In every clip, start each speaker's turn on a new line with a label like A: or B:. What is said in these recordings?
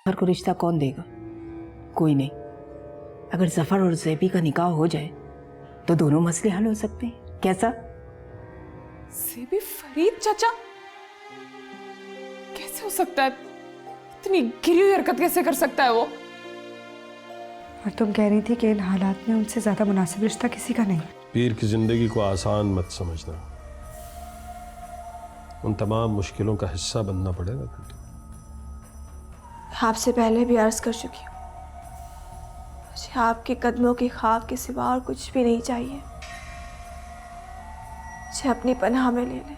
A: जफर को रिश्ता कौन देगा? कोई नहीं। अगर जफर और ज़ेबी का निकाह हो जाए तो दोनों मसले हल हो सकते हैं। कैसा?
B: ज़ेबी फरीद चाचा कैसे हो सकता है? इतनी गिरी हुई हरकत कैसे कर सकता है वो?
C: और तुम कह रही थी कि इन हालात में उनसे ज्यादा मुनासिब रिश्ता किसी का नहीं।
D: पीर की जिंदगी को आसान मत समझना, उन तमाम मुश्किलों का हिस्सा बनना पड़ेगा फिर तो।
E: आपसे पहले भी अर्ज कर चुकी हूँ, मुझे आपके कदमों के ख्वाब के सिवा और कुछ भी नहीं चाहिए। मुझे अपनी पनाह में ले ले।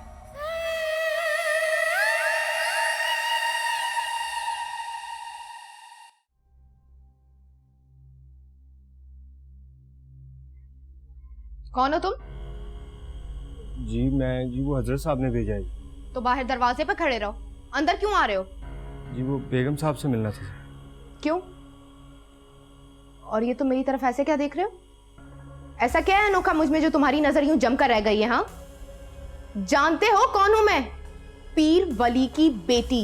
F: कौन हो तुम?
G: जी मैं वो हजरत साहब ने भेजा है।
F: तो बाहर दरवाजे पर खड़े रहो, अंदर क्यों आ रहे हो?
G: जी वो बेगम साहब से मिलना था।
F: क्यों? और ये तुम मेरी तरफ ऐसे क्या देख रहे हो? ऐसा क्या है अनोखा मुझ में जो तुम्हारी नजर यूं जमकर रह गई है? हाँ, जानते हो कौन हूं मैं? पीर वली की बेटी।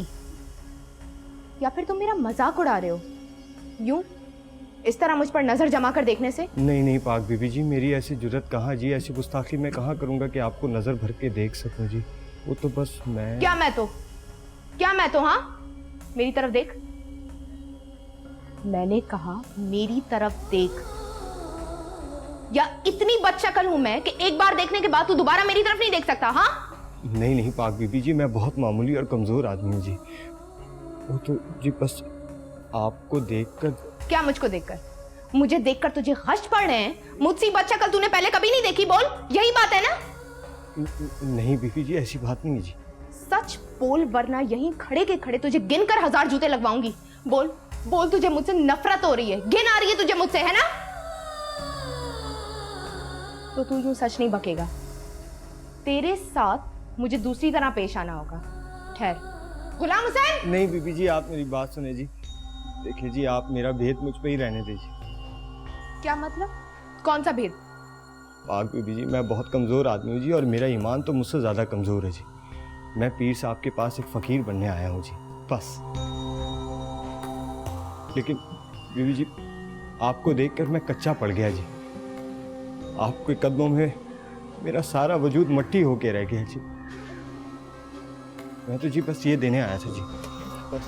F: या फिर तुम मेरा मजाक उड़ा रहे हो यूं इस तरह मुझ पर नजर जमा कर देखने से?
G: नहीं पाक बीबी जी, मेरी ऐसी जुर्रत कहाँ जी, ऐसी गुस्ताखी मैं कहाँ करूँगा कि आपको नजर भर के देख सकूं जी। वो तो बस मैं
F: क्या मैं तो हाँ, मेरी तरफ देख। मैंने कहा मेरी तरफ देख। या इतनी बदशक्ल हूं मैं कि एक बार देखने के बाद तू दोबारा मेरी तरफ नहीं देख सकता? हाँ
G: नहीं पाक बीबी जी, मैं बहुत मामूली और कमजोर आदमी हूँ जी। वो तो जी बस आपको देखकर।
F: क्या मुझको देखकर? मुझे देखकर तुझे हर्ष पड़ रहे हैं? मुझसे बदशक्ल तूने पहले कभी नहीं देखी, बोल। यही बात है ना?
G: नहीं बीबी जी, ऐसी बात नहीं है जी।
F: सच बोल, वरना यहीं खड़े के खड़े तुझे गिनकर 1000 जूते लगवाऊंगी। बोल बोल, तुझे मुझसे नफरत हो रही है, घिन आ रही है तुझे मुझसे, है ना? तो तू यूं सच नहीं बकेगा। तेरे साथ मुझे दूसरी तरह पेश आना होगा। ठहर। गुलाम हुसैन!
G: नहीं बीबी जी, आप मेरी बात सुने जी। देखिए जी, आप मेरा भेद मुझ पे ही रहने दीजिए।
F: क्या मतलब? कौन सा भेद?
G: पाक बीबी जी, मैं बहुत कमज़ोर आदमी हूँ जी, और मेरा ईमान तो मुझसे ज़्यादा कमज़ोर है जी। मैं पीर साहब के पास एक फ़कीर बनने आया हूँ जी, बस। लेकिन बीबी जी, आपको देखकर मैं कच्चा पड़ गया जी। आपके कदमों में मेरा सारा वजूद मट्टी होके रह गया जी। मैं तो जी बस ये देने आया था जी, बस।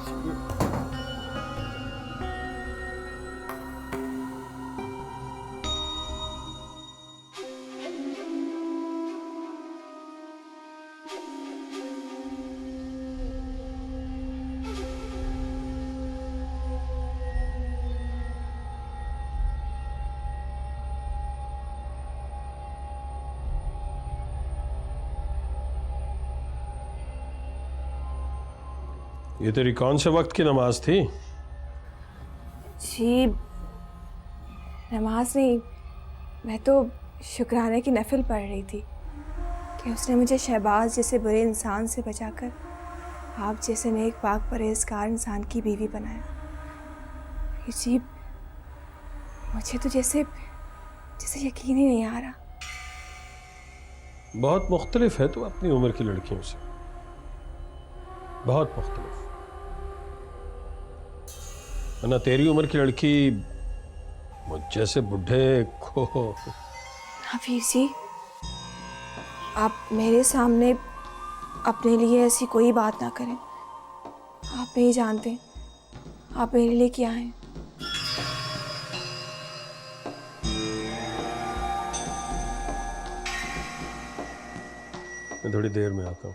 D: ये तेरी कौन से वक्त की नमाज थी?
E: जी नमाज नहीं, मैं तो शुक्राने की नफिल पढ़ रही थी कि उसने मुझे शहबाज जैसे बुरे इंसान से बचाकर आप जैसे नेक पाक परहेजगार इंसान की बीवी बनाया। जी मुझे तो जैसे यकीन ही नहीं आ रहा।
D: बहुत मुख्तलिफ है तू अपनी उम्र की लड़कियों से, बहुत मुख्तलिफ। वरना तेरी उम्र की लड़की मुझ जैसे बुढ़े को।
E: हफीज जी, आप मेरे सामने अपने लिए ऐसी कोई बात ना करें। आप नहीं जानते आप मेरे लिए क्या हैं।
D: मैं थोड़ी देर में आता हूँ।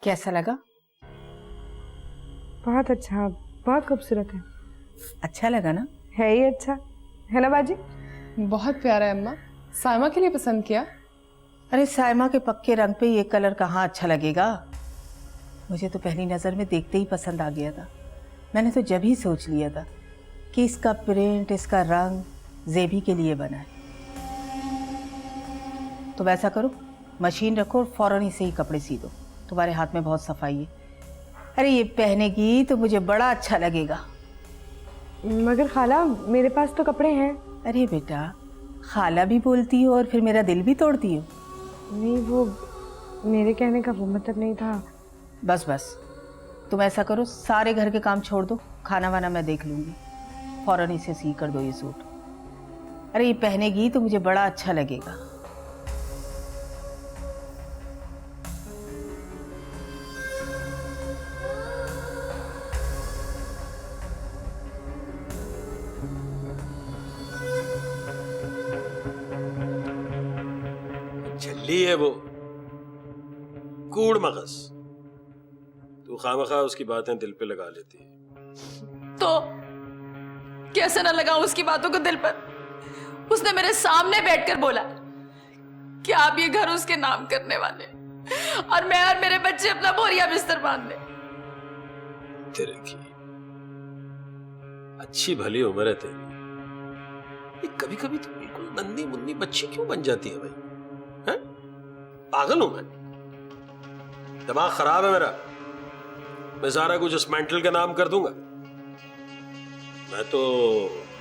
A: कैसा लगा?
C: बहुत अच्छा, बहुत खूबसूरत है।
A: अच्छा लगा ना?
C: है ही अच्छा, है ना बाजी?
B: बहुत प्यारा है अम्मा। साइमा के लिए पसंद किया?
A: अरे साइमा के पक्के रंग पे ये कलर कहाँ अच्छा लगेगा? मुझे तो पहली नज़र में देखते ही पसंद आ गया था। मैंने तो जब ही सोच लिया था कि इसका प्रिंट, इसका रंग ज़ेबी के लिए बना है। तो वैसा करो, मशीन रखो और फौरन इसे ही कपड़े सी दो, तुम्हारे हाथ में बहुत सफाई है। अरे ये पहनेगी तो मुझे बड़ा अच्छा लगेगा।
C: मगर खाला मेरे पास तो कपड़े हैं।
A: अरे बेटा, खाला भी बोलती हो और फिर मेरा दिल भी तोड़ती हो।
C: नहीं, वो मेरे कहने का वो मतलब नहीं था।
A: बस बस, तुम ऐसा करो, सारे घर के काम छोड़ दो, खाना वाना मैं देख लूँगी, फौरन इसे सी कर दो ये सूट। अरे ये पहनेगी तो मुझे बड़ा अच्छा लगेगा।
D: झल्ली है वो, कूड़ मगज। तू खामखा उसकी बातें दिल पे लगा लेती है।
B: तो कैसे ना लगाऊं उसकी बातों को दिल पर? उसने मेरे सामने बैठकर बोला कि आप ये घर उसके नाम करने वाले, और मैं और मेरे बच्चे अपना बोरिया बिस्तर बांध ले।
D: तेरे की अच्छी भली उम्र है तेरी, कभी कभी तो बिल्कुल नन्ही मुन्नी बच्ची क्यों बन जाती है भाई? हैं? पागल हूं मैं? दिमाग खराब है मेरा? मैं सारा कुछ उस मेंटल का नाम कर दूंगा? मैं तो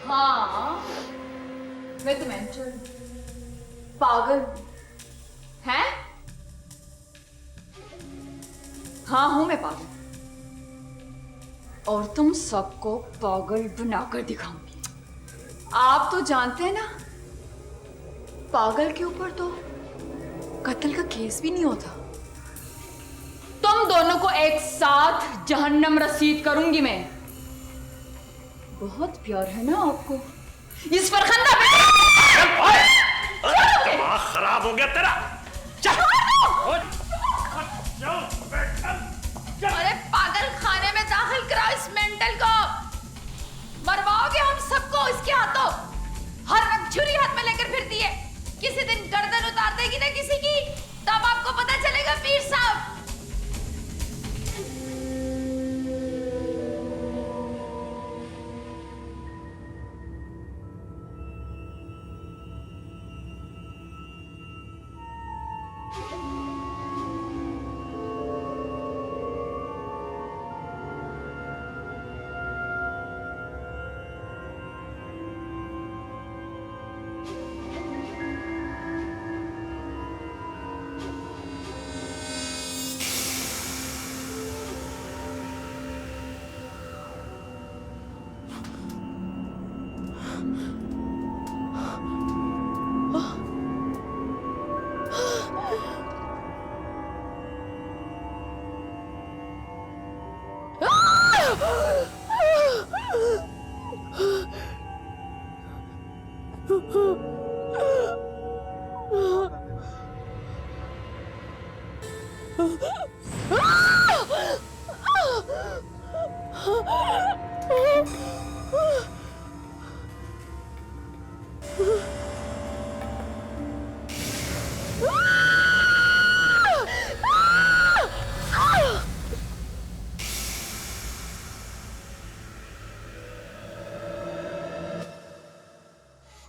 B: हाँ, मैं तो मेंटल पागल है। हाँ हूं मैं पागल, और तुम सबको पागल बनाकर दिखाऊंगी। आप तो जानते हैं ना, पागल के ऊपर तो कत्ल का केस भी नहीं होता। तुम दोनों को एक साथ जहन्नम रसीद करूंगी मैं। बहुत प्यार है ना आपको इस फरखंदा पे?
D: दिमाग खराब हो गया तेरा।
B: अरे पागल खाने में दाखिल कराओ इस मेंटल को, मरवाओगे हम सबको इसके हाथों। हर वक्त छुरी हाथ में लेकर फिरती है, किसी दिन गर्दन उतार देगी ना किसी की, तब आपको पता चलेगा पीर साहब।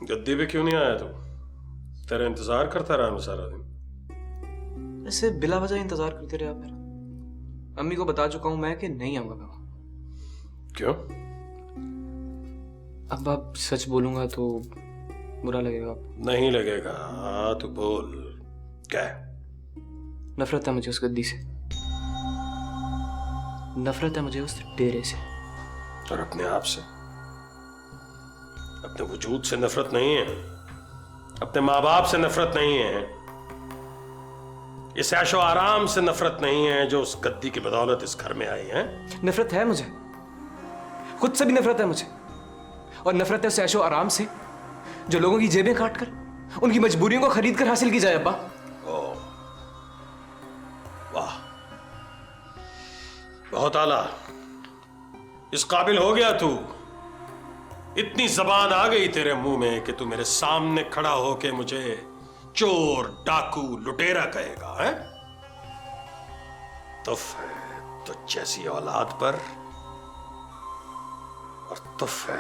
D: गद्दी पे क्यों नहीं आया तू? तेरा इंतजार करता रहा मैं सारा दिन।
H: ऐसे बिला वजह इंतजार करते रहे आप मेरा। अम्मी को बता चुका हूं मैं कि नहीं आऊंगा मैं वहां।
D: क्यों?
H: अब आप सच बोलूंगा तो बुरा लगेगा आपको।
D: नहीं लगेगा। हाँ तू बोल, क्या है?
H: नफरत है मुझे उस गद्दी से, नफरत है मुझे उस डेरे से।
D: और अपने आप से, अपने वजूद से नफरत नहीं है, अपने माँ बाप से नफरत नहीं है, इस ऐशो आराम से नफरत नहीं है जो उस गद्दी की बदौलत इस घर में आई है।
H: नफरत है मुझे, खुद से भी नफरत है मुझे, और नफरत है उस ऐशो आराम से जो लोगों की जेबें काट कर उनकी मजबूरियों को खरीद कर हासिल की जाए। अब्बा
D: ओ, वाह, बहुत आला, इस काबिल हो गया तू। इतनी जबान आ गई तेरे मुंह में कि तू मेरे सामने खड़ा होके मुझे चोर, डाकू, लुटेरा कहेगा है? तुफ है तो जैसी औलाद पर, और तुफ है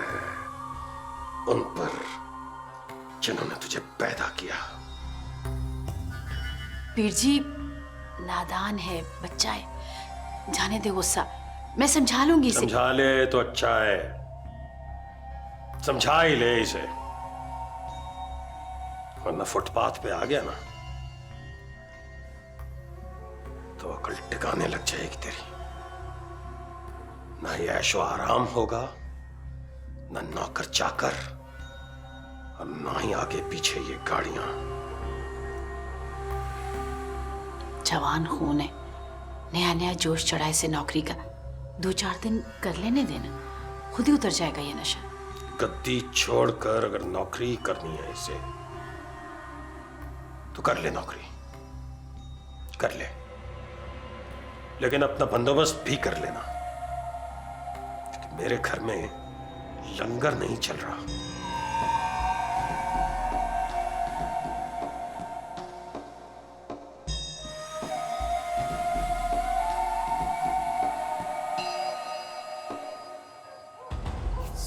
D: उन पर जिन्होंने तुझे पैदा किया।
B: पीर जी नादान है, बच्चा है, जाने दे गुस्सा, मैं समझा लूंगी इसे।
D: समझा ले तो अच्छा है, समझा ही ले इसे, वरना फुटपाथ पे आ गया ना तो अकल टिकाने लग जाएगी तेरी। ना ये ऐशो आराम होगा, ना नौकर चाकर, और ना ही आगे पीछे ये गाड़ियां।
B: जवान खून है, नया नया जोश चढ़ा इसे नौकरी का, 2-4 दिन कर लेने देना, खुद ही उतर जाएगा ये नशा।
D: गद्दी छोड़कर अगर नौकरी करनी है इसे तो कर ले, नौकरी कर ले, लेकिन अपना बंदोबस्त भी कर लेना। मेरे घर में लंगर नहीं चल रहा।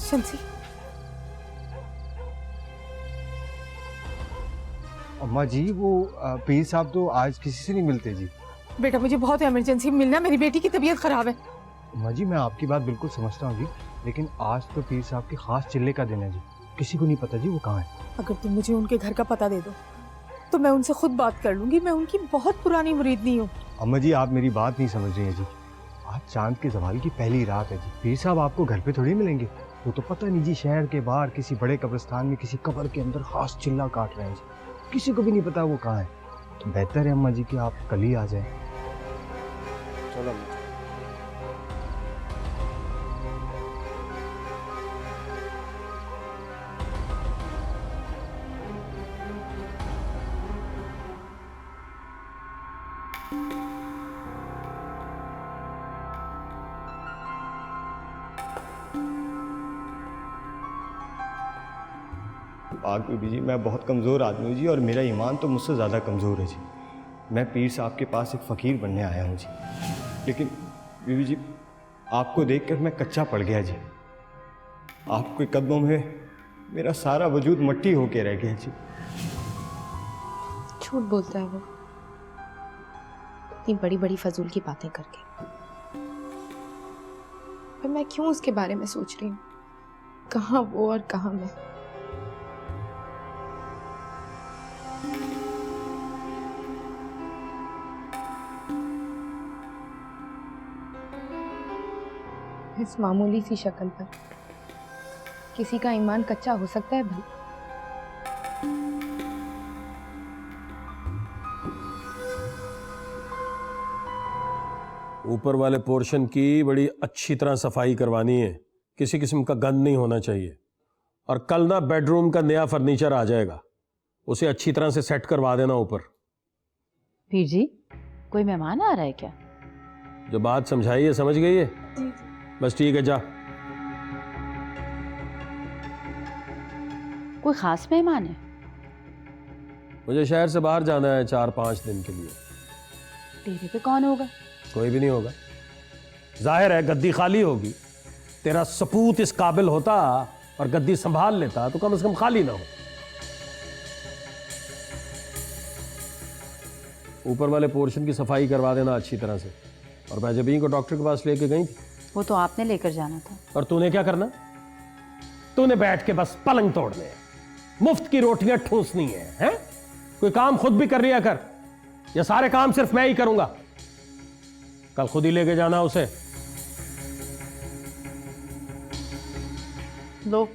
A: शंसी,
G: अम्मा जी वो पीर साहब तो आज किसी से नहीं मिलते जी।
A: बेटा मुझे बहुत इमरजेंसी मिलना, मेरी बेटी की तबीयत खराब है।
G: अम्मा जी मैं आपकी बात बिल्कुल समझता हूँ जी, लेकिन आज तो पीर साहब की खास चिल्ले का दिन है जी, किसी को नहीं पता जी वो कहाँ है।
A: अगर तुम मुझे उनके घर का पता दे दो तो मैं उनसे खुद बात कर लूंगी, मैं उनकी बहुत पुरानी मुरीदनी हूँ।
G: अम्मा जी आप मेरी बात नहीं समझ रही हैं जी, आज चांद के ज़वाल की पहली रात है जी, पीर साहब आपको घर पे थोड़ी मिलेंगे। वो तो पता नहीं जी शहर के बाहर किसी बड़े कब्रिस्तान में किसी कब्र के अंदर खास चिल्ला काट रहे हैं जी, किसी को भी नहीं पता वो कहाँ है। तो बेहतर है अम्मा जी कि आप कल ही आ जाएं। चलो अम्मा। पाक बीबी जी मैं बहुत कमज़ोर आदमी हूँ जी, और मेरा ईमान तो मुझसे ज़्यादा कमज़ोर है जी। मैं पीर साहब के पास एक फ़कीर बनने आया हूँ जी, लेकिन बीबी जी आपको देखकर मैं कच्चा पड़ गया जी। आपके कदमों में मेरा सारा वजूद मट्टी होके रह गया जी।
F: झूठ बोलता है वो, इतनी बड़ी बड़ी फजूल की बातें करके। पर मैं क्यों उसके बारे में सोच रही हूँ, कहाँ वो और कहाँ मैं। इस मामूली सी शक्ल पर किसी का ईमान कच्चा हो सकता है भाई?
D: ऊपर वाले पोर्शन की बड़ी अच्छी तरह सफाई करवानी है, किसी किस्म का गंद नहीं होना चाहिए। और कल ना बेडरूम का नया फर्नीचर आ जाएगा, उसे अच्छी तरह से सेट करवा देना ऊपर।
B: पीर जी कोई मेहमान आ रहा है क्या?
D: जो बात समझाई है समझ गई है? बस ठीक है, जा।
B: कोई खास मेहमान है?
D: मुझे शहर से बाहर जाना है 4-5 दिन के लिए।
B: डेरे पे कौन होगा?
D: कोई भी नहीं होगा। जाहिर है गद्दी खाली होगी, तेरा सपूत इस काबिल होता और गद्दी संभाल लेता तो कम से कम खाली ना हो। ऊपर वाले पोर्शन की सफाई करवा देना अच्छी तरह से। और मैं जब को डॉक्टर के पास लेके गई थी,
B: वो तो आपने लेकर जाना था।
D: और तूने क्या करना? तूने बैठ के बस पलंग तोड़ने हैं, मुफ्त की रोटियां ठूसनी है, हैं? कोई काम खुद भी कर लिया कर, या सारे काम सिर्फ मैं ही करूंगा? कल खुद ही लेके जाना उसे।
B: लो,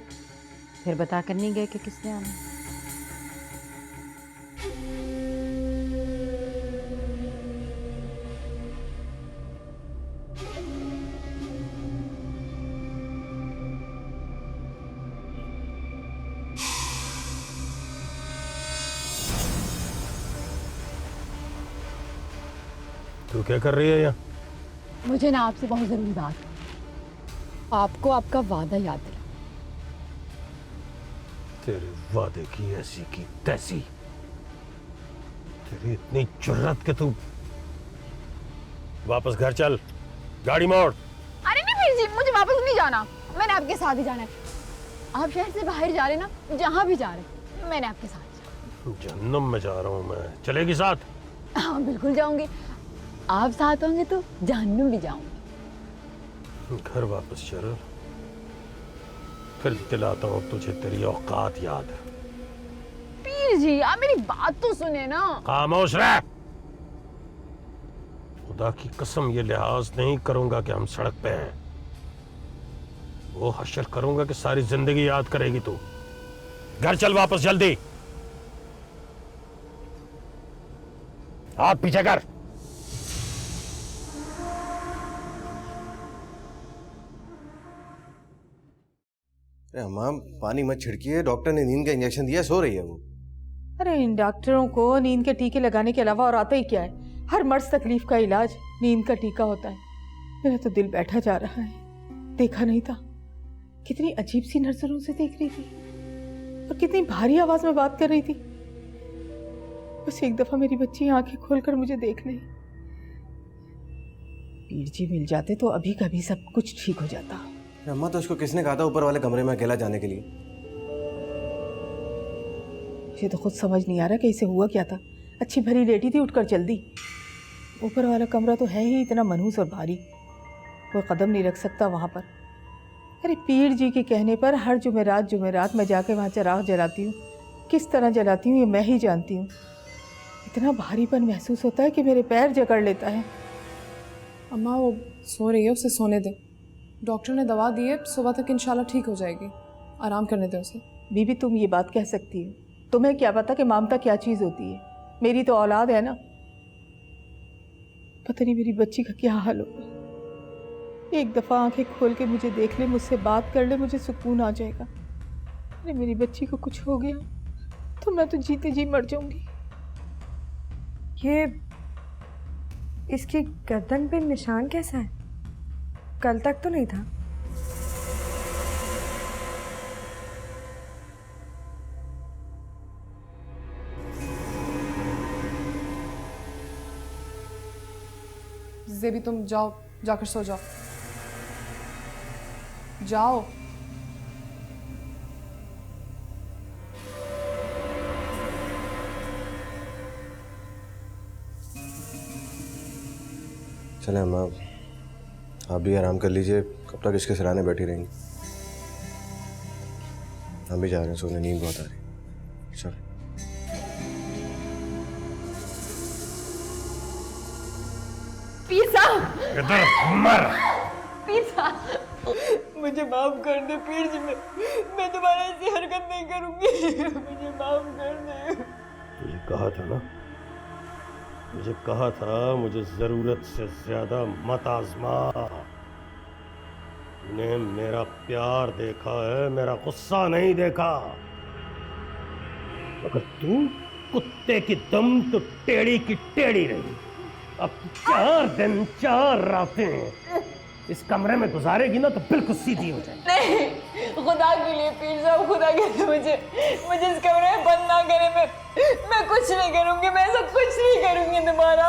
B: फिर बता कर नहीं गए कि किसने आना।
D: तू क्या कर रही है यहाँ?
I: मुझे ना आपसे बहुत जरूरी बात है। आपको आपका वादा याद दिला।
D: तेरे वादे की ऐसी की तैसी, तेरी इतनी जुर्रत कि तू वापस घर चल, गाड़ी मोड़।
I: अरे नहीं फिर जी, मुझे वापस नहीं जाना, मैंने आपके साथ ही जाना है। आप शहर से बाहर जा रहे ना, जहां भी जा रहे मैंने आपके साथ जाना।
D: जहन्नम में जा रहा हूं मैं, चलेगी साथ?
I: हाँ बिल्कुल जाऊंगी, आप साथ होंगे तो जहन्नुम भी जाऊंगी।
D: घर वापस चल, फिर दिलाता हूँ तुझे तेरी औकात याद।
I: पीर जी आप मेरी बात तो सुने ना।
D: खामोश रह। खुदा की कसम ये लिहाज नहीं करूंगा कि हम सड़क पे हैं। वो हशर करूंगा कि सारी जिंदगी याद करेगी तू। घर चल वापस जल्दी। हाथ पीछे कर।
G: अरे अम्मा पानी मत छिड़किए, डॉक्टर ने नींद का इंजेक्शन दिया, सो रही है वो।
A: अरे इन डॉक्टरों को नींद के टीके लगाने के अलावा और आता ही क्या है? हर मर्ज तकलीफ का इलाज नींद का टीका होता है। मेरा तो दिल बैठा जा रहा है। देखा नहीं था कितनी अजीब सी नजरों से देख रही थी और कितनी भारी आवाज में बात कर रही थी। बस एक दफा मेरी बच्ची आंखें खोलकर मुझे देख ले। पीर जी मिल जाते तो अभी कभी सब कुछ ठीक हो जाता।
G: अम्मा तो उसको किसने कहा था ऊपर वाले कमरे में अकेला जाने के लिए?
A: मुझे तो खुद समझ नहीं आ रहा कि इसे हुआ क्या था। अच्छी भरी लेटी थी, उठकर चल दी। ऊपर वाला कमरा तो है ही इतना मनहूस और भारी, कोई कदम नहीं रख सकता वहाँ पर। अरे पीर जी के कहने पर हर जुमेरात मैं जाके वहाँ चिराग जलाती हूँ। किस तरह जलाती हूँ ये मैं ही जानती हूँ। इतना भारीपन महसूस होता है कि मेरे पैर जकड़ लेता है।
J: अम्मा वो सो रही है, उसे सोने दे। डॉक्टर ने दवा दी है, सुबह तक इंशाल्लाह ठीक हो जाएगी। आराम करने दे उसे।
A: बीबी तुम ये बात कह सकती हो, तुम्हें क्या पता कि ममता क्या चीज़ होती है। मेरी तो औलाद है ना। पता नहीं मेरी बच्ची का क्या हाल होगा। एक दफ़ा आंखें खोल के मुझे देख ले, मुझसे बात कर ले, मुझे सुकून आ जाएगा। अरे मेरी बच्ची को कुछ हो गया तो मैं तो जीते जी मर जाऊंगी।
C: ये इसकी गर्दन पे निशान कैसा है? कल तक तो नहीं था।
J: ज़ेबी तुम जाओ, जाकर सो जाओ। जाओ।
G: चले अम्मा, आप भी आराम कर लीजिए। कब तक इसके सिराने बैठी रहेंगी? हम भी जा रहे हैं सोने, नींद बहुत आ रही है। चल।
B: पीर साहब,
D: इधर मर।
B: पीर साहब मुझे माफ कर दे पीर जी। मैं दोबारा ऐसी हरकत नहीं करूंगी। मुझे माफ कर दे।
D: तुझे कहा था ना, मुझे कहा था मुझे जरूरत से ज्यादा मत आजमा। ने मेरा प्यार देखा है, मेरा गुस्सा नहीं देखा। अगर तू कुत्ते की दम तो टेढ़ी की टेढ़ी रही। अब 4 दिन 4 रातें इस कमरे में गुजारेगी ना तो बिल्कुल सीधी हो जाएगी।
B: नहीं, खुदा के लिए पीर साहब, खुदा के लिए मुझे इस कमरे में बंद ना करें। मैं कुछ नहीं करूंगी, मैं सब कुछ नहीं करूंगी दोबारा।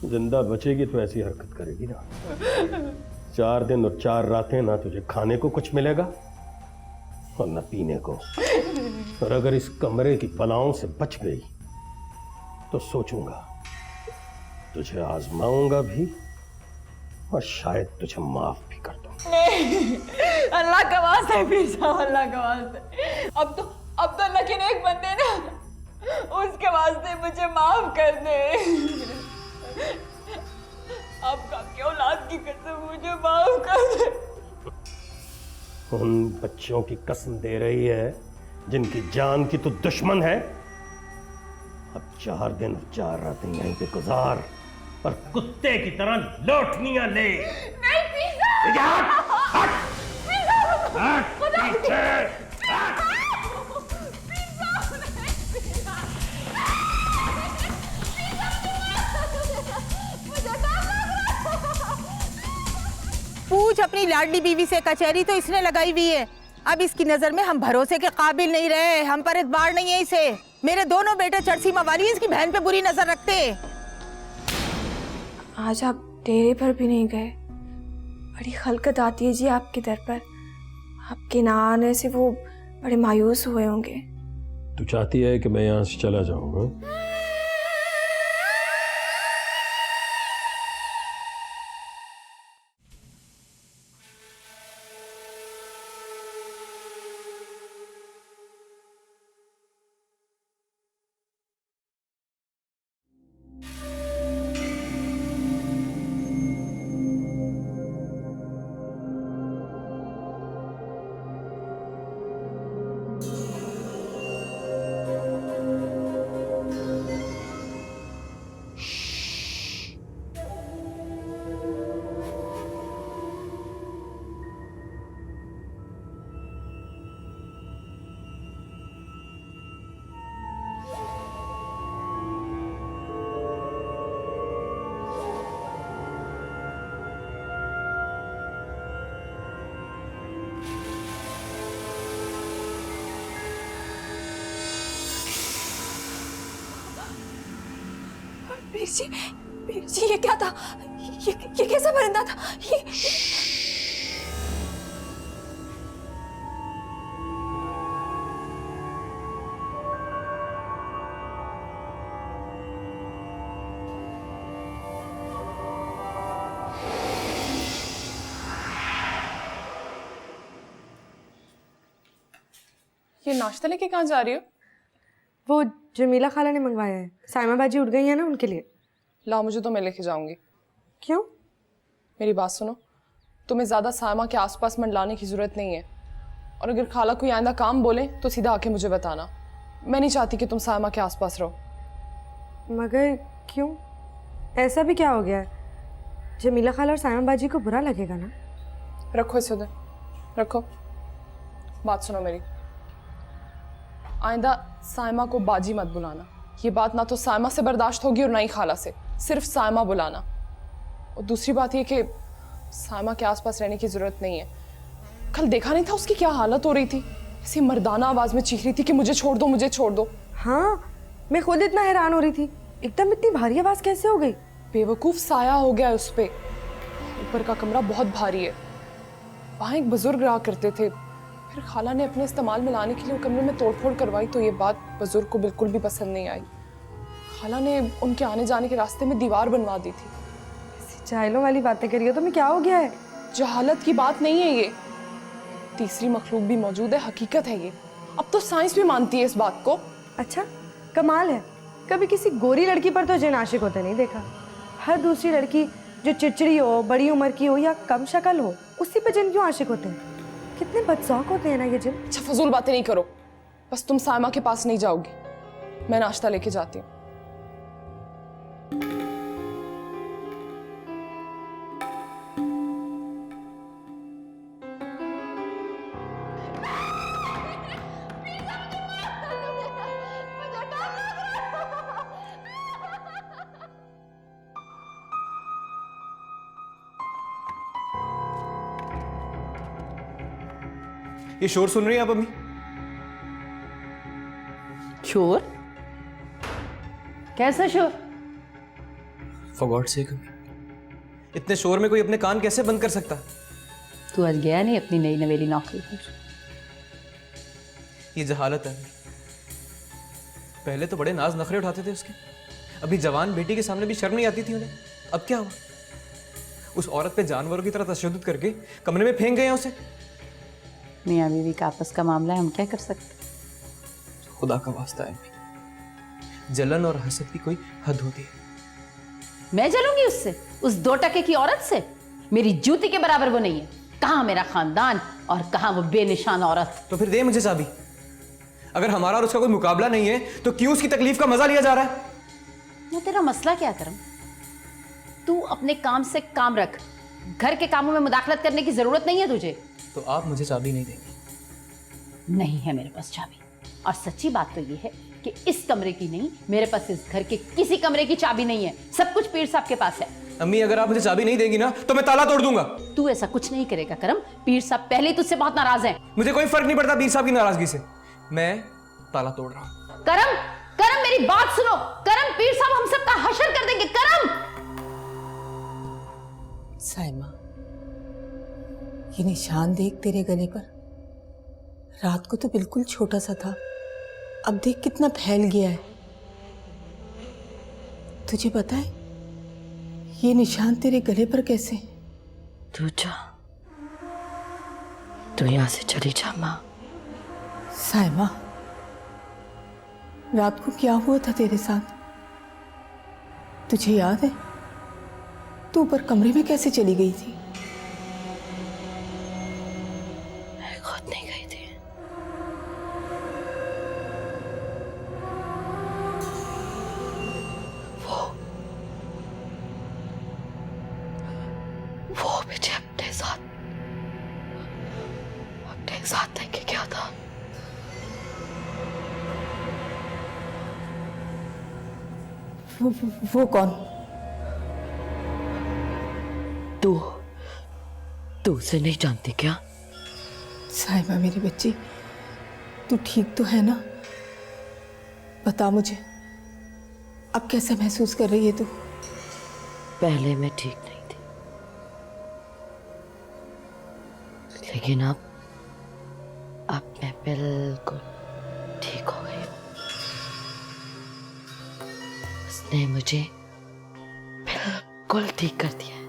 D: जिंदा बचेगी तो ऐसी हरकत करेगी ना। 4 दिन और 4 रातें ना तुझे खाने को कुछ मिलेगा और न पीने को। और अगर इस कमरे की बलाओं से बच गई तो सोचूंगा, तुझे आजमाऊंगा भी और शायद तुझे माफ भी कर दूं।
B: नहीं, अल्लाह का वास्ता है पीर साहब, अल्लाह का वास्ता है। अब तो अल्लाह के नेक बंदे ना, उसके वास्ते मुझे माफ कर दे। आपकी औलाद की कसम, मुझे माफ कर दे।
D: उन बच्चों की कसम दे रही है जिनकी जान की तू दुश्मन है। अब 4 दिन और 4 रातें यहीं पे गुजार और कुत्ते की तरह लौटनियां ले।
B: नहीं पीर साहब,
A: पूछ अपनी लाडली बीवी से, कचहरी तो इसने लगाई हुई है। अब इसकी नजर में हम भरोसे के काबिल नहीं रहे, हम पर एतबार नहीं है इसे। मेरे दोनों बेटे चरसी मवाली इसकी बहन पे बुरी नजर रखते।
E: आज आप डेरे पर भी नहीं गए। बड़ी खलकत आती है जी आपके दर पर। आपके ना आने से वो बड़े मायूस हुए होंगे।
D: तू चाहती है कि मैं यहाँ से चला जाऊँ?
E: वीर जी ये क्या था? ये कैसा परिंदा था? ये
J: नाश्ता लेके कहाँ जा रही हो?
C: वो जमीला खाला ने मंगवाया है, साइमा बाजी उठ गई है ना उनके लिए।
J: लाओ, मुझे तो मैं लेके जाऊंगी।
C: क्यों?
J: मेरी बात सुनो, तुम्हें ज़्यादा साइमा के आसपास मंडलाने की ज़रूरत नहीं है, और अगर खाला कोई आइंदा काम बोले तो सीधा आके मुझे बताना। मैं नहीं चाहती कि तुम साइमा के आसपास रहो।
C: मगर क्यों? ऐसा भी क्या हो गया है? जमीला खाला और साइमा बाजी को बुरा लगेगा ना?
J: रखो इसे उधर, रखो। बात सुनो मेरी, आइंदा साइमा को बाजी मत बुलाना। ये बात ना तो साइमा से बर्दाश्त होगी और ना ही खाला से, सिर्फ साइमा बुलाना। और दूसरी बात ये कि साइमा के आसपास रहने की जरूरत नहीं है। कल देखा नहीं था उसकी क्या हालत हो रही थी? ऐसी मर्दाना आवाज में चीख रही थी कि मुझे छोड़ दो, मुझे छोड़ दो।
C: हाँ, मैं खुद इतना हैरान हो रही थी, एकदम इतनी भारी आवाज कैसे हो गई?
J: बेवकूफ साया हो गया उस पे। ऊपर का कमरा बहुत भारी है, वहां एक बुजुर्ग रहा करते थे। फिर खाला ने अपने इस्तेमाल में लाने के लिए कमरे में तोड़फोड़ करवाई तो ये बात बुजुर्ग को बिल्कुल भी पसंद नहीं आई। खाला ने उनके आने जाने के रास्ते में दीवार बनवा दी थी।
C: जाहिलों वाली बातें करिए तो मैं, क्या हो गया है?
J: जहालत की बात नहीं है ये, तीसरी मखलूक भी मौजूद है, हकीकत है ये। अब तो साइंस भी मानती है इस बात को।
C: अच्छा, कमाल है, कभी किसी गोरी लड़की पर तो जिन आशिक होते नहीं देखा। हर दूसरी लड़की जो चिड़चिड़ी हो, बड़ी उम्र की हो या कम शक्ल हो, उसी पर जिन क्यों आशिक होते हैं? कितने बदशौक होते हैं ना ये जिन।
J: अच्छा फजूल बातें नहीं करो, बस तुम साइमा के पास नहीं जाओगी, मैं नाश्ता लेके जाती हूँ।
H: ये शोर सुन रही हैं आप अम्मी?
A: शोर? कैसा शोर?
H: फॉर गॉड सेक अम्मी, इतने शोर में कोई अपने कान कैसे बंद कर सकता?
A: तू आज गया नहीं अपनी नई नवेली नौकरी पर?
H: ये जहालत है। पहले तो बड़े नाज नखरे उठाते थे उसके, अभी जवान बेटी के सामने भी शर्म नहीं आती थी उन्हें। अब क्या हुआ? उस औरत पे जानवरों की तरह तशद्दुद करके कमरे में फेंक गए हैं उसे।
A: मियाँ बीवी का आपस का मामला है, हम क्या कर सकते?
H: खुदा का वास्ता है, जलन और हसद की कोई हद होती है।
A: मैं जलूंगी उससे, उस 2 टके की औरत से? मेरी जूती के बराबर वो नहीं है। कहाँ मेरा खानदान और कहाँ वो बेनिशान औरत।
H: तो फिर दे मुझे चाबी। अगर हमारा और उसका कोई मुकाबला नहीं है तो क्यों उसकी तकलीफ का मजा लिया जा रहा है?
A: वो तेरा मसला क्या करम? तू अपने काम से काम रख, घर के कामों में मुदाखलत करने की जरूरत नहीं है तुझे।
H: तो आप मुझे चाबी नहीं देंगे?
A: नहीं है मेरे पास चाबी, और सच्ची बात तो ये है कि इस कमरे की नहीं, मेरे पास इस घर के किसी कमरे की चाबी नहीं है। सब कुछ पीर साहब के पास है।
H: अम्मी, अगर आप मुझे चाबी नहीं देंगी ना तो मैं ताला तोड़ दूंगा।
A: तू ऐसा कुछ नहीं करेगा करम, पीर साहब पहले ही तुझसे बहुत नाराज हैं।
H: मुझे कोई फर्क नहीं पड़ता पीर साहब की नाराजगी से, मैं ताला तोड़ रहा हूं।
A: करम, करम मेरी बात सुनो। करम, पीर साहब हम सबका हशर कर देंगे। करम! साइमा, ये निशान देख तेरे गले पर। रात को तो बिल्कुल छोटा सा था, अब देख कितना फैल गया है। तुझे पता है ये निशान तेरे गले पर कैसे?
K: तू जा, तू यहां से चली जा माँ।
A: साइमा, रात को क्या हुआ था तेरे साथ? तुझे याद है? तू ऊपर कमरे में कैसे चली गई थी?
K: मैं खुद नहीं गई थी। वो मुझे अपने साथ लेके गया था।
A: वो कौन?
K: तू उसे नहीं जानती क्या?
A: साहिबा मेरी बच्ची, तू ठीक तो है ना? बता मुझे, अब कैसा महसूस कर रही है तू?
K: पहले मैं ठीक नहीं थी, लेकिन अब मैं बिल्कुल ठीक हो गई हूँ। उसने मुझे बिल्कुल ठीक कर दिया है।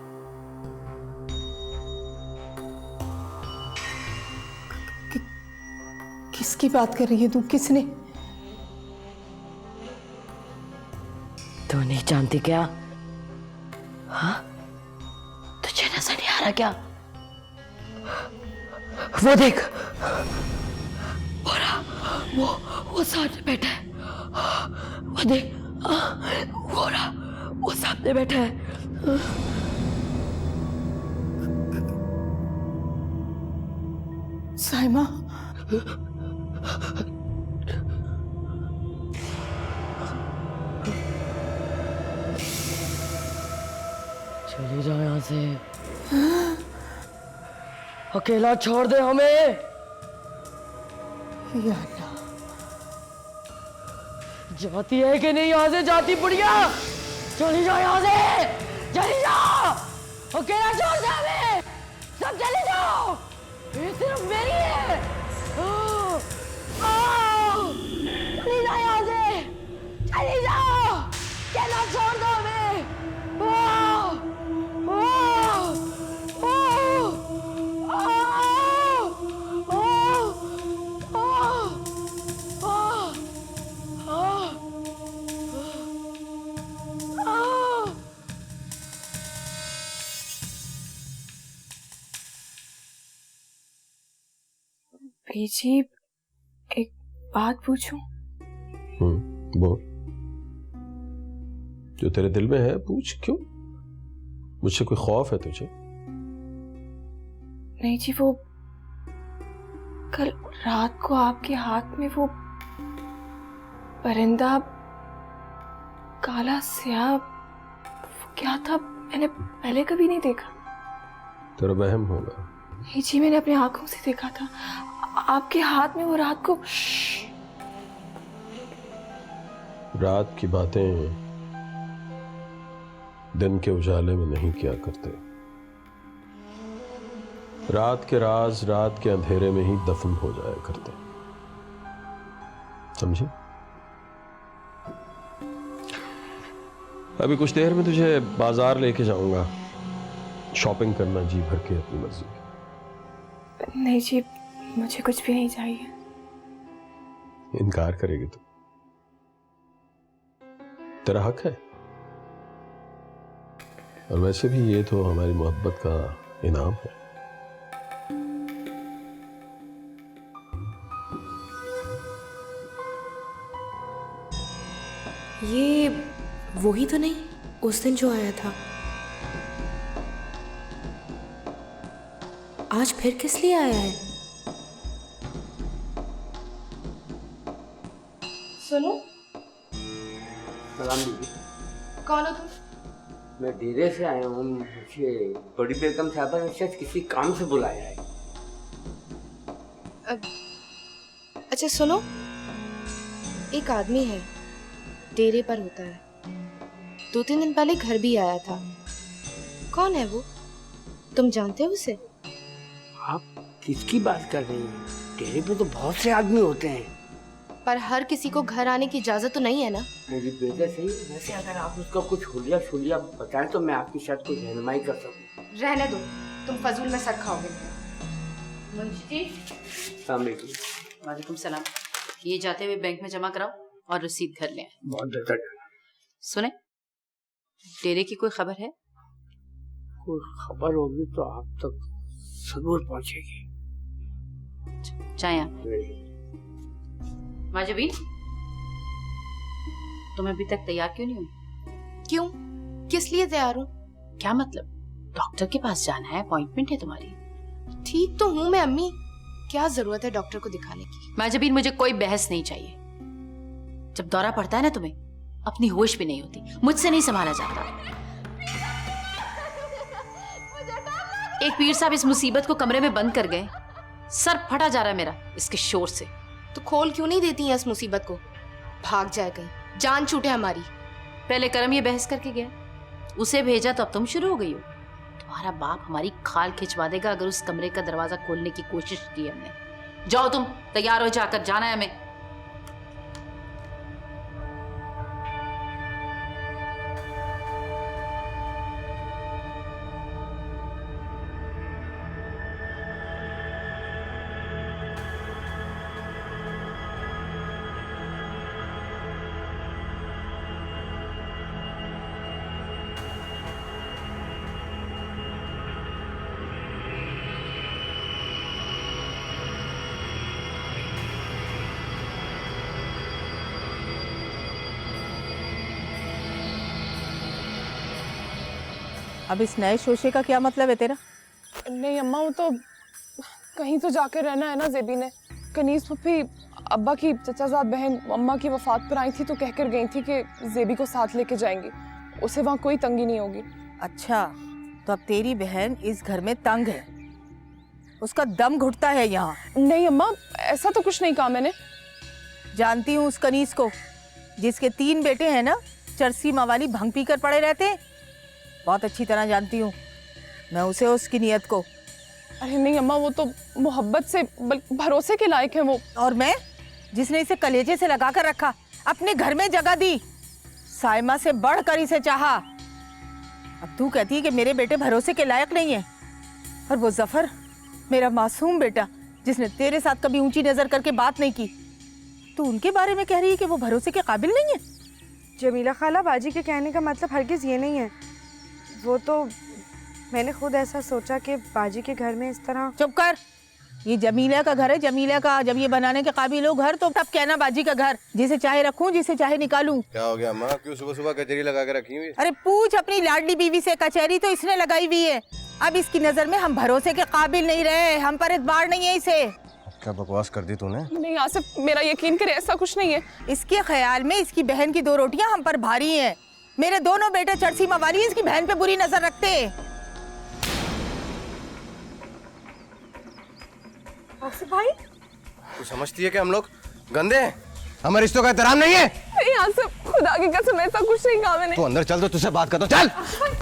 A: किसकी बात कर रही है तू? किसने?
K: तू नहीं जानती क्या? हाँ, तुझे नजर नहीं आ रहा क्या? वो देख, वो सामने बैठा है। वो देख, वो सामने बैठा है।
A: साइमा,
K: चली जाओ यहाँ से, अकेला छोड़ दे हमें।
A: या अल्लाह,
K: जाती है कि नहीं यहाँ से? जाती बुढ़िया, चली जाओ यहाँ से, चली जाओ, अकेला छोड़ दे हमें, सब चले जाओ, ये सिर्फ मेरी है। चली जाओ यहाँ से, चली जाओ, अकेला छोड़ दो हमें।
E: जी, एक बात पूछूं?
D: बोल, जो तेरे दिल में है पूछ। क्यों? मुझसे कोई खौफ है तुझे?
E: नहीं जी, वो कल रात को आपके हाथ में वो परिंदा काला स्याह, वो क्या था? मैंने पहले कभी नहीं देखा।
D: तेरा वहम होगा।
E: नहीं जी, मैंने अपनी आंखों से देखा था आपके हाथ में वो रात को।
D: रात की बातें दिन के उजाले में नहीं किया करते। रात के राज रात के अंधेरे में ही दफन हो जाया करते, समझे? अभी कुछ देर में तुझे बाजार लेके जाऊंगा, शॉपिंग करना जी भर के अपनी मर्जी की।
E: नहीं जी, मुझे कुछ भी नहीं चाहिए।
D: इनकार करेगी तू? तेरा हक है, और वैसे भी ये तो हमारी मोहब्बत का इनाम है।
L: ये वही तो नहीं उस दिन जो आया था? आज फिर किस लिए आया है?
E: सुनो,
M: सलाम दीदी।
E: कौन हो तुम?
M: मैं डेरे से आया हूँ। मुझे बड़ी बेगम साहबा ने शायद किसी काम से बुलाया है।
L: अच्छा सुनो, एक आदमी है, डेरे पर होता है, 2-3 दिन पहले घर भी आया था। कौन है वो? तुम जानते हो उसे?
M: आप किसकी बात कर रही हैं? डेरे पे तो बहुत से आदमी होते हैं।
L: पर हर किसी को घर आने की इजाजत तो नहीं है ना?
M: मेरी बेटे सही। वैसे अगर आप उसका कुछ हुलिया शुलिया बताएं तो मैं आपकी शायद कोई रहनुमाई कर सकूं।
L: रहने दो, तुम फजूल में सर खाओगे।
N: वालेकुम सलाम। ये जाते हुए बैंक में जमा कराओ और रसीद घर ले आए।
M: बहुत बेहतर।
N: सुने, डेरे की कोई खबर है?
M: कोई खबर होगी तो आप तक जरूर पहुंचेगी।
N: चाय माजबीन, तुम अभी तक तैयार क्यों नहीं हुई?
L: क्यों? किस लिए तैयार हूँ?
N: क्या मतलब? डॉक्टर के पास जाना है, अपॉइंटमेंट है तुम्हारी।
L: ठीक तो हूँ मैं अम्मी, क्या जरूरत है डॉक्टर को दिखाने की?
N: माजबीन, मुझे कोई बहस नहीं चाहिए। जब दौरा पड़ता है ना तुम्हें, अपनी होश भी नहीं होती। मुझसे नहीं संभाला जाता। एक पीर साहब इस मुसीबत को कमरे में बंद कर गए। सर फटा जा रहा है मेरा इसके शोर से।
L: तो खोल क्यों नहीं देती हैं इस मुसीबत को? भाग जाए कहीं, जान छूटे हमारी।
N: पहले करम ये बहस करके गया, उसे भेजा तो अब तुम शुरू हो गई हो। तुम्हारा बाप हमारी खाल खिंचवा देगा अगर उस कमरे का दरवाजा खोलने की कोशिश की हमने। जाओ तुम, तैयार हो जाकर, जाना है हमें।
A: अब इस नए शोशे का क्या मतलब है तेरा?
J: नहीं अम्मा, वो तो कहीं तो जाकर रहना है ना ज़ेबी ने। कनीज़ फूफी अब्बा की चचाजाद बहन अम्मा की वफात पर आई थी तो कहकर गई थी कि ज़ेबी को साथ लेके जाएंगी, उसे वहाँ कोई तंगी नहीं होगी।
A: अच्छा, तो अब तेरी बहन इस घर में तंग है, उसका दम घुटता है यहाँ।
J: नहीं अम्मा, ऐसा तो कुछ नहीं कहा मैंने।
A: जानती हूँ उस कनीज को, जिसके 3 बेटे हैं ना, चरसी मवाली भंग पी कर पड़े रहते हैं। बहुत अच्छी तरह जानती हूँ मैं उसे, उसकी नीयत को।
J: अरे नहीं अम्मा, वो तो मोहब्बत से भरोसे के लायक है वो।
A: और मैं, जिसने इसे कलेजे से लगा कर रखा, अपने घर में जगह दी, साइमा से बढ़कर इसे चाहा। अब तू कहती है कि मेरे बेटे भरोसे के लायक नहीं है। और वो जफर, मेरा मासूम बेटा, जिसने तेरे साथ कभी ऊंची नजर करके बात नहीं की, तू उनके बारे में कह रही है कि वो भरोसे के काबिल नहीं है?
C: जमीला खाला, बाजी के कहने का मतलब हरगिज़ ये नहीं है। वो तो मैंने खुद ऐसा सोचा कि बाजी के घर में इस तरह।
A: चुप कर, ये जमीला का घर है, जमीला का। जब ये बनाने के काबिल हो घर, तो तब कहना बाजी का घर। जिसे चाहे रखूं, जिसे चाहे निकालूं।
G: क्या हो गया माँ, क्यों सुबह सुबह कचहरी लगा के रखी हुई?
A: अरे पूछ अपनी लाडली बीवी से, कचहरी तो इसने लगाई हुई है। अब इसकी नजर में हम भरोसे के काबिल नहीं रहे, हम पर एतबार नहीं है इसे।
G: क्या बकवास कर दी तूने?
J: नहीं आसिफ, मेरा यकीन करे, ऐसा कुछ नहीं है।
A: इसके ख्याल में इसकी बहन की 2 रोटियां हम पर भारी हैं। मेरे दोनों बेटे चरसी मवाली इसकी बहन पे बुरी नजर रखते।
C: आसिफ भाई,
G: तू समझती है कि हम लोग गंदे हैं? हमारे रिश्तों का एहतराम नहीं है?
J: नहीं आसिफ, खुदा की कसम, ऐसा कुछ नहीं कहा मैंने।
G: तू अंदर चल, तो तुझसे बात करता हूं, चल।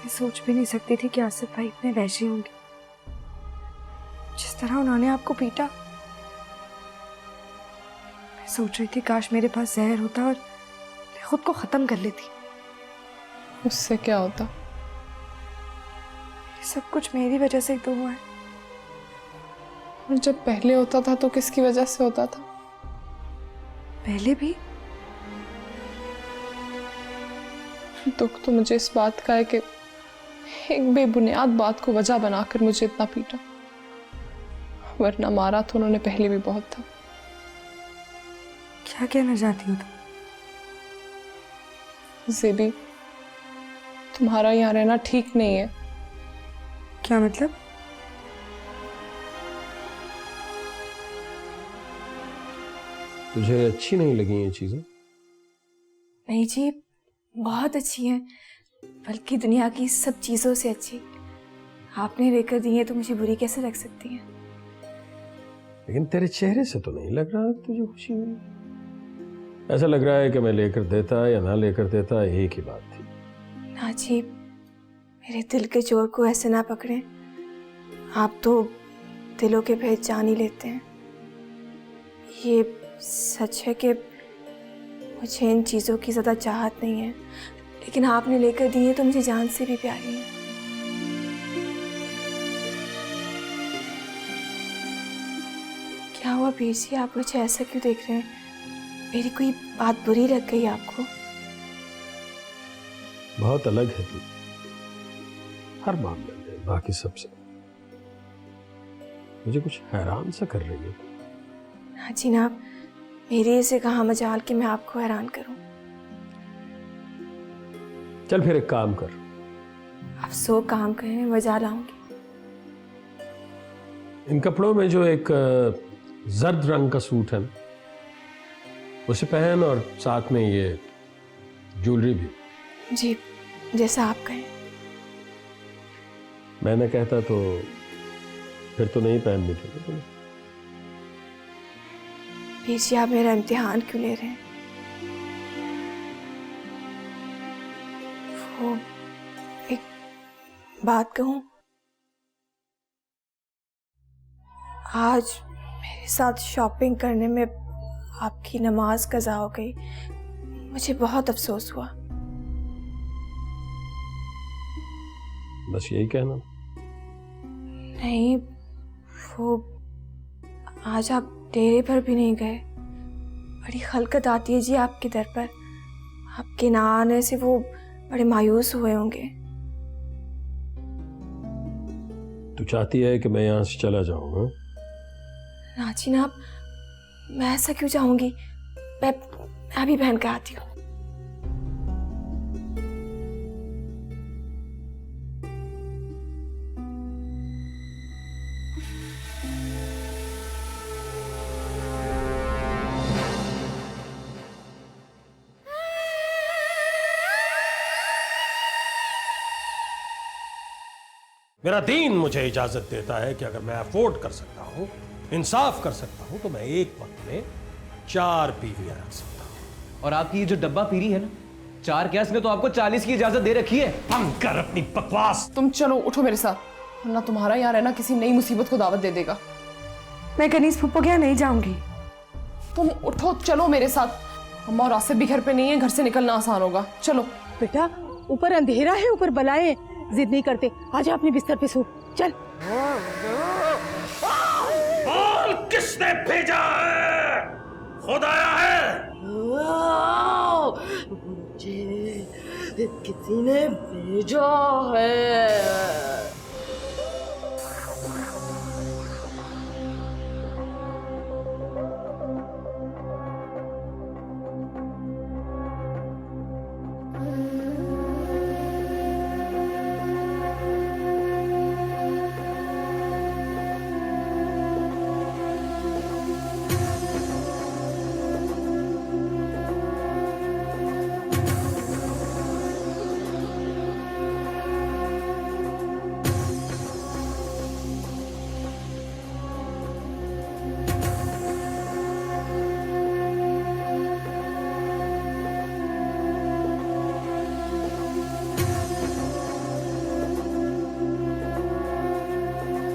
C: मैं सोच भी नहीं सकती थी कि आसिफ भाई इतने वैसे होंगे। जिस तरह उन्होंने आपको पीटा, मैं सोच रही थी काश मेरे पास जहर होता और मैं खुद को खत्म कर लेती।
J: उससे क्या होता?
C: ये सब कुछ मेरी वजह से ही तो हुआ है।
J: और जब पहले होता था तो किसकी वजह से होता था?
C: पहले भी
J: दुख तो मुझे इस बात का है कि एक बेबुनियाद बात को वजह बनाकर मुझे इतना पीटा, वरना मारा तो उन्होंने पहले भी बहुत था।
C: क्या कहना चाहती हो तुम?
J: ज़ेबी, तुम्हारा यहाँ रहना ठीक नहीं है।
C: क्या मतलब?
D: तुझे अच्छी नहीं लगी ये चीजें?
E: नहीं जी, बहुत अच्छी हैं, बल्कि दुनिया की सब चीज़ों से अच्छी। आपने लेकर दी है तो मुझे बुरी कैसे लग सकती हैं?
D: लेकिन तेरे चेहरे से तो नहीं लग रहा तुझे खुशी हुई। ऐसा लग रहा है कि मैं लेकर देता या ना लेकर देता एक ही बात थी।
E: ना जी, मेरे दिल के जोर को ऐसे ना पकड़ें। आप तो दिलों के भेद जान ही लेते हैं। ये सच है कि मुझे इन चीज़ों की ज़्यादा चाहत नहीं है, लेकिन आपने लेकर दी है तो मुझे जान से भी प्यारी है। क्या हुआ पीर जी, आप मुझे ऐसा क्यों देख रहे हैं? मेरी कोई बात बुरी लग गई आपको?
D: बहुत अलग है तू हर मामले में बाकी सबसे। मुझे कुछ हैरान सा कर रही है।
E: हाँ जी ना, मेरी से कहाँ मजाल कि मैं आपको हैरान करूं।
D: चल फिर एक काम कर,
E: आप सो काम करें, मैं मजा लाऊंगी।
D: इन कपड़ों में जो एक जर्द रंग का सूट है ना, उसे पहन और साथ में ये ज्वेलरी भी।
E: जी, जैसा आप कहें।
D: मैं न कहता तो फिर तो नहीं पहननी थी तुम्हें।
E: पीर जी, आप मेरा इम्तिहान क्यों ले रहे हैं? वो एक बात कहूं, आज मेरे साथ शॉपिंग करने में आपकी नमाज कज़ा हो गई। मुझे बहुत अफसोस हुआ।
D: बस यही कहना?
E: नहीं, वो आज आप डेरे पर भी नहीं गए। बड़ी खलकत आती है जी आपके दर पर। आपके ना आने से वो बड़े मायूस हुए होंगे।
D: तू चाहती है कि मैं यहाँ से चला जाऊँ? हाँ?
E: नाची ना, मैं ऐसा क्यों चाहूंगी? मैं अभी पहन के आती हूँ।
D: मेरा दीन मुझे इजाजत देता है कि अगर मैं अफोर्ड कर सकता हूँ, इंसाफ कर सकता हूँ, तो मैं एक वक्त में 4 बीवियां रख सकता हूँ।
H: और आपकी ये जो डब्बा पीरी है ना, 4 क्या, इसने तो आपको 40 की इजाजत दे रखी है।
D: बंद कर अपनी बकवास।
J: तुम चलो, उठो मेरे साथ, वरना तुम्हारा यहाँ रहना किसी नई मुसीबत को दावत दे देगा।
C: मैं कनीज फूफो के यहाँ नहीं जाऊंगी।
J: तुम उठो, चलो मेरे साथ। अम्मा और आसिफ भी घर पे नहीं है, घर से निकलना आसान होगा। चलो
A: बेटा, ऊपर अंधेरा है, ऊपर बलाएं। जिद नहीं करते, आजा अपने बिस्तर पे सो। चल।
D: बोल, किसने भेजा है? खुद आया है?
K: मुझे किसी ने भेजा है।